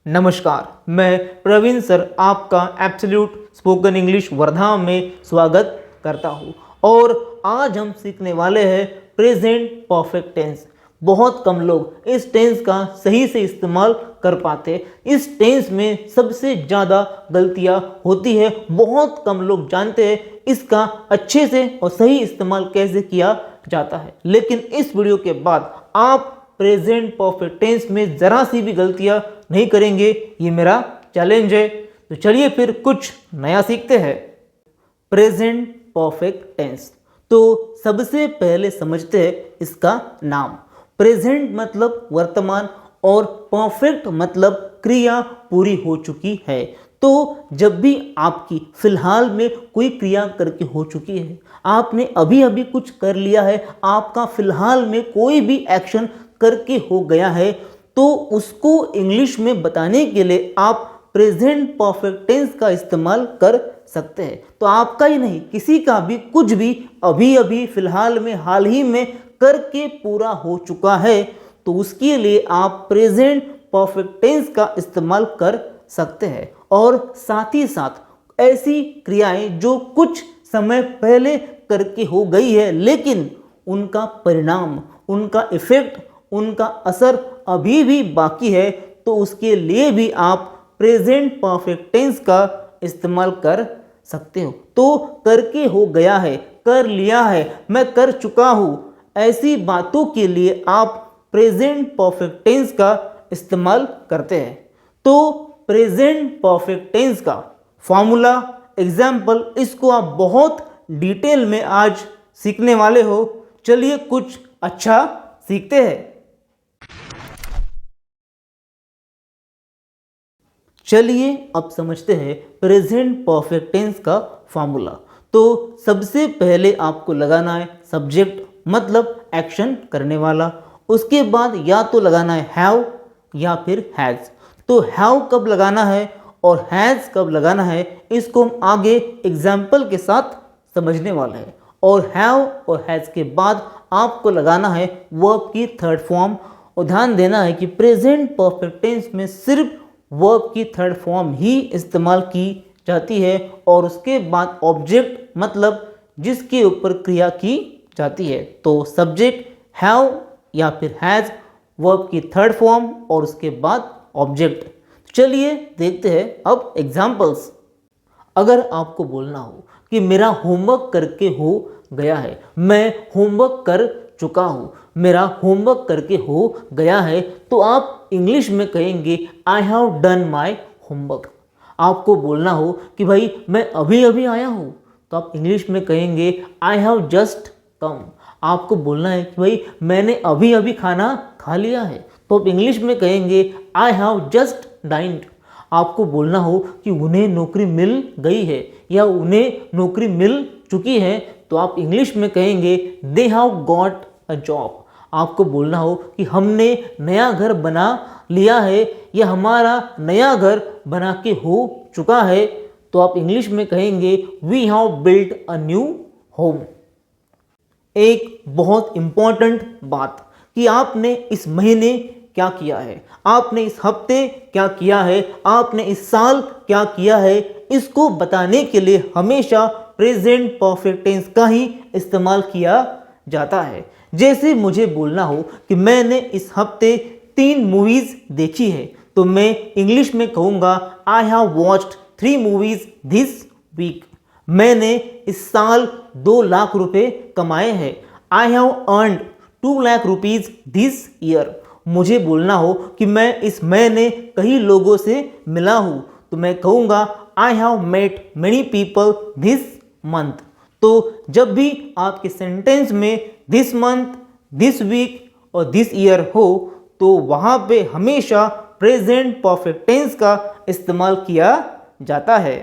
नमस्कार, मैं प्रवीण सर आपका एब्सोल्यूट स्पोकन इंग्लिश वर्धा में स्वागत करता हूँ। और आज हम सीखने वाले हैं प्रेजेंट परफेक्ट टेंस। बहुत कम लोग इस टेंस का सही से इस्तेमाल कर पाते। इस टेंस में सबसे ज़्यादा गलतियाँ होती है। बहुत कम लोग जानते हैं इसका अच्छे से और सही इस्तेमाल कैसे किया जाता है। लेकिन इस वीडियो के बाद आप प्रेजेंट परफेक्ट टेंस में ज़रा सी भी गलतियाँ नहीं करेंगे, ये मेरा चैलेंज है। तो चलिए फिर कुछ नया सीखते हैं। प्रेजेंट परफेक्ट टेंस, तो सबसे पहले समझते हैं इसका नाम। प्रेजेंट मतलब वर्तमान और परफेक्ट मतलब क्रिया पूरी हो चुकी है। तो जब भी आपकी फिलहाल में कोई क्रिया करके हो चुकी है, आपने अभी अभी कुछ कर लिया है, आपका फिलहाल में कोई भी एक्शन करके हो गया है, तो उसको इंग्लिश में बताने के लिए आप प्रेजेंट परफेक्ट टेंस का इस्तेमाल कर सकते हैं। तो आपका ही नहीं, किसी का भी कुछ भी अभी अभी फिलहाल में हाल ही में करके पूरा हो चुका है, तो उसके लिए आप प्रेजेंट परफेक्ट टेंस का इस्तेमाल कर सकते हैं। और साथ ही साथ ऐसी क्रियाएं जो कुछ समय पहले करके हो गई है लेकिन उनका परिणाम, उनका इफेक्ट, उनका असर अभी भी बाकी है, तो उसके लिए भी आप प्रेजेंट परफेक्ट टेंस का इस्तेमाल कर सकते हो। तो करके हो गया है, कर लिया है, मैं कर चुका हूँ, ऐसी बातों के लिए आप प्रेजेंट परफेक्ट टेंस का इस्तेमाल करते हैं। तो प्रेजेंट परफेक्ट टेंस का फॉर्मूला, एग्जाम्पल, इसको आप बहुत डिटेल में आज सीखने वाले हो। चलिए कुछ अच्छा सीखते हैं। चलिए अब समझते हैं प्रेजेंट परफेक्ट टेंस का फॉर्मूला। तो सबसे पहले आपको लगाना है सब्जेक्ट, मतलब एक्शन करने वाला। उसके बाद या तो लगाना है हैव या फिर हैज़। तो हैव कब लगाना है और हैज़ कब लगाना है, इसको हम आगे एग्जाम्पल के साथ समझने वाले हैं। और हैव और हैज़ के बाद आपको लगाना है वर्ब की थर्ड फॉर्म। और ध्यान देना है कि प्रेजेंट परफेक्ट टेंस में सिर्फ वर्ब की थर्ड फॉर्म ही इस्तेमाल की जाती है और उसके बाद ऑब्जेक्ट, मतलब जिसके ऊपर क्रिया की जाती है। तो सब्जेक्ट हैव या फिर हैज़, वर्ब की थर्ड फॉर्म और उसके बाद ऑब्जेक्ट। चलिए देखते हैं अब एग्जाम्पल्स। अगर आपको बोलना हो कि मेरा होमवर्क करके हो गया है, मैं होमवर्क कर चुका हूँ, मेरा होमवर्क करके हो गया है, तो आप इंग्लिश में कहेंगे I have done my homework. आपको बोलना हो कि भाई मैं अभी अभी आया हूँ, तो आप इंग्लिश में कहेंगे आई हैव जस्ट कम। आपको बोलना है कि भाई मैंने अभी अभी खाना खा लिया है, तो आप इंग्लिश में कहेंगे आई हैव जस्ट डाइन्ड। आपको बोलना हो कि उन्हें नौकरी मिल गई है या उन्हें नौकरी मिल चुकी है, तो आप इंग्लिश में कहेंगे they have got a job. आपको बोलना हो कि हमने नया घर बना लिया है या हमारा नया घर बना के हो चुका है, तो आप इंग्लिश में कहेंगे we have built a new home. एक बहुत इंपॉर्टेंट बात कि आपने इस महीने क्या किया है, आपने इस हफ्ते क्या किया है, आपने इस साल क्या किया है, इसको बताने के लिए हमेशा प्रेजेंट परफेक्ट टेंस का ही इस्तेमाल किया जाता है। जैसे मुझे बोलना हो कि मैंने इस हफ्ते 3 मूवीज़ देखी है, तो मैं इंग्लिश में कहूँगा I have watched 3 movies this week. मैंने इस साल 2 लाख रुपए कमाए हैं, I have earned 2 lakh rupees this year. मुझे बोलना हो कि मैं इस महीने कई लोगों से मिला हूँ, तो मैं कहूँगा I have met many people this month. तो जब भी आपके सेंटेंस में दिस मंथ, दिस वीक और दिस ईयर हो, तो वहाँ पे हमेशा प्रेजेंट परफेक्ट टेंस का इस्तेमाल किया जाता है।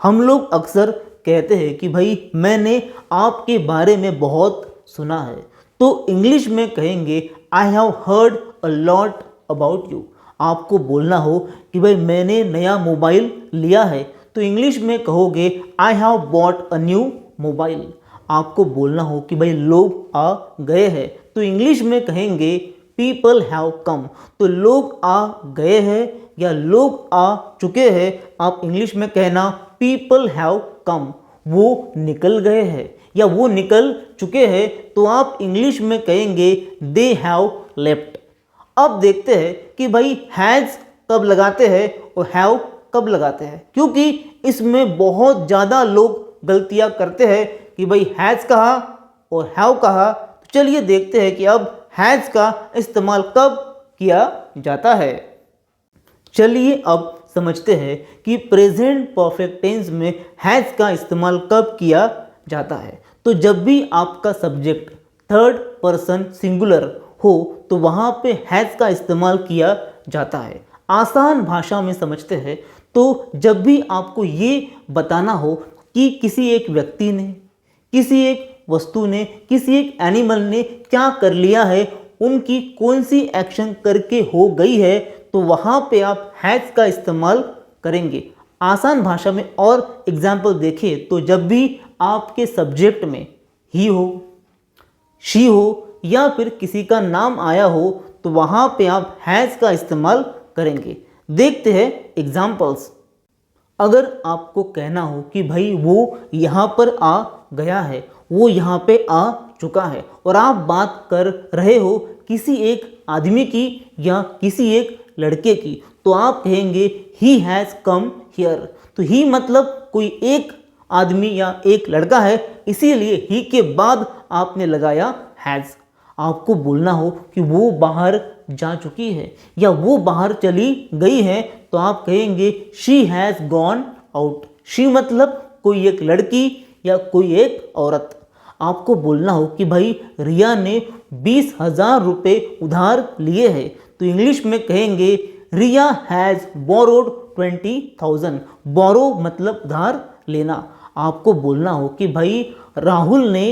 हम लोग अक्सर कहते हैं कि भाई मैंने आपके बारे में बहुत सुना है, तो इंग्लिश में कहेंगे I have heard a lot about you. आपको बोलना हो कि भाई मैंने नया मोबाइल लिया है, तो इंग्लिश में कहोगे I have bought a new mobile. आपको बोलना हो कि भाई लोग आ गए हैं, तो इंग्लिश में कहेंगे पीपल हैव कम। तो लोग आ गए हैं या लोग आ चुके हैं, आप इंग्लिश में कहना पीपल हैव कम, वो निकल गए हैं या वो निकल चुके हैं, तो आप इंग्लिश में कहेंगे दे हैव लेफ्ट। अब देखते हैं कि भाई हैज़ कब लगाते हैं और हैव कब लगाते हैं, क्योंकि इसमें बहुत ज़्यादा लोग गलतियां करते हैं कि भाई हैज़ कहा और हैव कहा। तो चलिए देखते हैं कि अब हैज़ का इस्तेमाल कब किया जाता है। चलिए अब समझते हैं कि प्रेजेंट परफेक्ट टेंस में हैज़ का इस्तेमाल कब किया जाता है। तो जब भी आपका सब्जेक्ट थर्ड पर्सन सिंगुलर हो तो वहाँ पे हैज़ का इस्तेमाल किया जाता है। आसान भाषा में समझते हैं तो जब भी आपको ये बताना हो कि किसी एक व्यक्ति ने, किसी एक वस्तु ने, किसी एक एनिमल ने क्या कर लिया है, उनकी कौन सी एक्शन करके हो गई है, तो वहाँ पे आप हैज़ का इस्तेमाल करेंगे। आसान भाषा में और एग्जाम्पल देखिए तो जब भी आपके सब्जेक्ट में ही हो, शी हो या फिर किसी का नाम आया हो तो वहाँ पे आप हैज़ का इस्तेमाल करेंगे। देखते हैं एग्जाम्पल्स। अगर आपको कहना हो कि भाई वो यहाँ पर आ गया है, वो यहाँ पे आ चुका है, और आप बात कर रहे हो किसी एक आदमी की या किसी एक लड़के की, तो आप कहेंगे ही हैज़ कम हियर। तो ही मतलब कोई एक आदमी या एक लड़का है, इसीलिए ही के बाद आपने लगाया हैज़। आपको बोलना हो कि वो बाहर जा चुकी है या वो बाहर चली गई है, तो आप कहेंगे she has gone out. She मतलब कोई एक लड़की या कोई एक औरत। आपको बोलना हो कि भाई रिया ने 20,000 रुपये उधार लिए हैं, तो इंग्लिश में कहेंगे रिया हैज़ बोरोड 20,000। बोरो मतलब उधार लेना। आपको बोलना हो कि भाई राहुल ने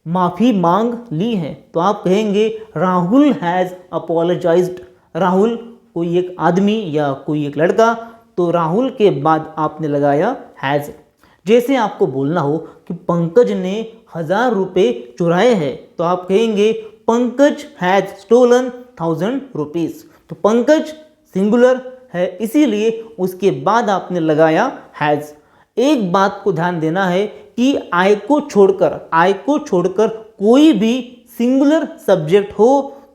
माफ़ी मांग ली है, तो आप कहेंगे राहुल हैज़ अपोलोजाइज्ड। राहुल कोई एक आदमी या कोई एक लड़का, तो राहुल के बाद आपने लगाया हैज़। जैसे आपको बोलना हो कि पंकज ने 1,000 रुपये चुराए हैं, तो आप कहेंगे पंकज हैज़ स्टोलन 1,000 रुपीज़। तो पंकज सिंगुलर है, इसीलिए उसके बाद आपने लगाया हैज़। एक बात को ध्यान देना है कि आई को छोड़कर कोई भी सिंगुलर सब्जेक्ट हो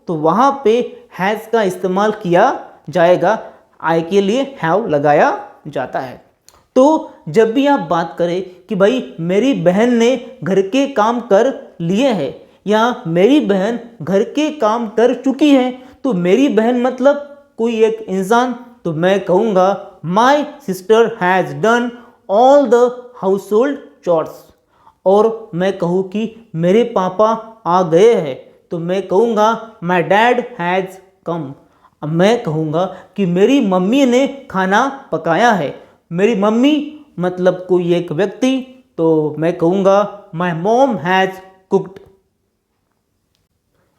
तो वहाँ पे हैज़ का इस्तेमाल किया जाएगा। आई के लिए हैव लगाया जाता है। तो जब भी आप बात करें कि भाई मेरी बहन ने घर के काम कर लिए हैं या मेरी बहन घर के काम कर चुकी है, तो मेरी बहन मतलब कोई एक इंसान, तो मैं कहूँगा my sister has done all the household chores. और मैं कहूँ कि मेरे पापा आ गए हैं, तो मैं कहूँगा माई डैड हैज़ कम। अब मैं कहूँगा कि मेरी मम्मी ने खाना पकाया है। मेरी मम्मी मतलब कोई एक व्यक्ति, तो मैं कहूँगा माई मॉम हैज़ कुक्ड।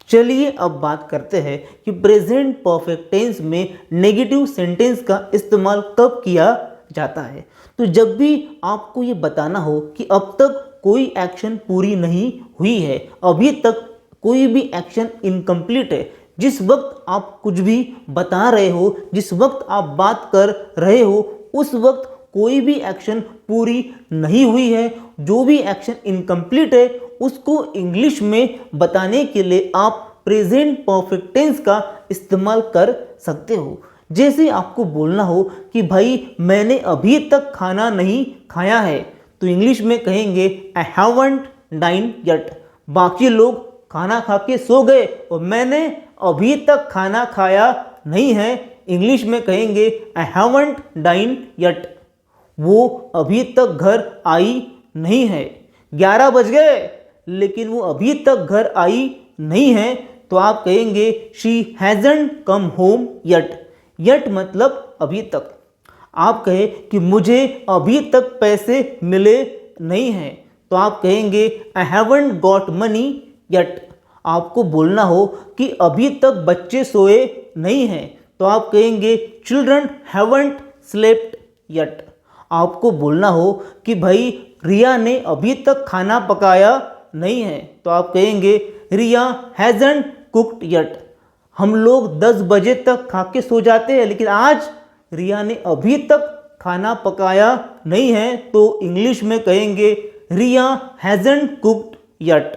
चलिए अब बात करते हैं कि प्रेजेंट परफेक्ट टेंस में नेगेटिव सेंटेंस का इस्तेमाल कब किया जाता है। तो जब भी आपको ये बताना हो कि अब तक कोई एक्शन पूरी नहीं हुई है, अभी तक कोई भी एक्शन इनकम्प्लीट है, जिस वक्त आप कुछ भी बता रहे हो, जिस वक्त आप बात कर रहे हो, उस वक्त कोई भी एक्शन पूरी नहीं हुई है, जो भी एक्शन इनकम्प्लीट है, उसको इंग्लिश में बताने के लिए आप प्रेजेंट परफेक्ट टेंस का इस्तेमाल कर सकते हो। जैसे आपको बोलना हो कि भाई मैंने अभी तक खाना नहीं खाया है, तो इंग्लिश में कहेंगे आई हैवंट डाइन येट। बाकी लोग खाना खा के सो गए और मैंने अभी तक खाना खाया नहीं है, इंग्लिश में कहेंगे आई हैवंट डाइन येट। वो अभी तक घर आई नहीं है। 11 बज गए लेकिन वो अभी तक घर आई नहीं है, तो आप कहेंगे she hasn't come home yet. Yet मतलब अभी तक। आप कहें कि मुझे अभी तक पैसे मिले नहीं हैं, तो आप कहेंगे I haven't got money yet. आपको बोलना हो कि अभी तक बच्चे सोए नहीं हैं, तो आप कहेंगे चिल्ड्रन हैवंट स्लेप्ट येट। आपको बोलना हो कि भाई रिया ने अभी तक खाना पकाया नहीं है, तो आप कहेंगे रिया हैजंट कुक्ड येट। हम लोग 10 बजे तक खा के सो जाते हैं, लेकिन आज रिया ने अभी तक खाना पकाया नहीं है, तो इंग्लिश में कहेंगे रिया हैजंट कुक्ड यट।